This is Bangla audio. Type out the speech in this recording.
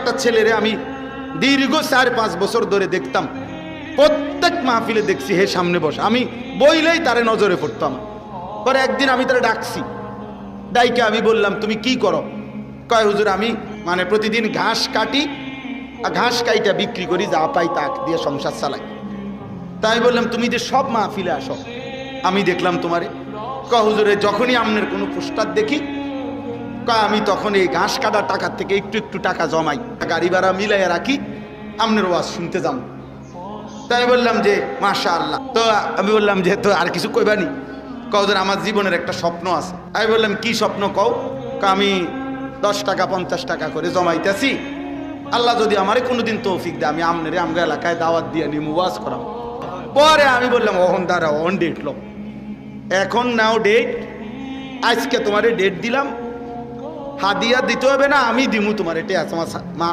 একটা ছেলেরে আমি দীর্ঘ 4-5 বছর ধরে দেখতাম, প্রত্যেক মাহফিলে দেখছি হে সামনে বসে, আমি বইলেই তারে নজরে পড়তাম। পরে একদিন আমি তারে ডাকছি, ডাইকে আমি বললাম তুমি কি করো? কয় হুজুর আমি মানে প্রতিদিন ঘাস কাটি, আর ঘাস কাইটা বিক্রি করি, যা পাই তা দিয়ে সংসার চালাই। তাই বললাম তুমি যে সব মাহফিলে আসো, আমি দেখলাম তোমারে। কয় হুজুরে যখনই আপনার কোনো পোস্টার দেখি, কয় আমি তখন এই ঘাস কাটার টাকার থেকে একটু একটু টাকা জমাই, গাড়ি ভাড়া মিলাইয়া রাখি, আপনার ওয়াজ শুনতে যাম। তাই বললাম যে মাশাআল্লাহ। তো আমি বললাম যে তো আর কিছু কইবানি? কও যে আমার জীবনের একটা স্বপ্ন আছে। আমি বললাম কি স্বপ্ন কও? আমি 10 টাকা 50 টাকা করে জমাইতেছি, আল্লাহ যদি আমারে কোনোদিন তৌফিক দেয় আমি আমনেরে আমগা এলাকায় দাওয়াত দিয়ে নিমু, ওয়াজ করাম। পরে আমি বললাম ওহন দাঁড়া, অন ডেট লো, এখন নাও ডেট, আজকে তোমারে ডেট দিলাম, হাদিয়া দিতে হবে না, আমি দিমু তোমার, এটা আছে আমার মা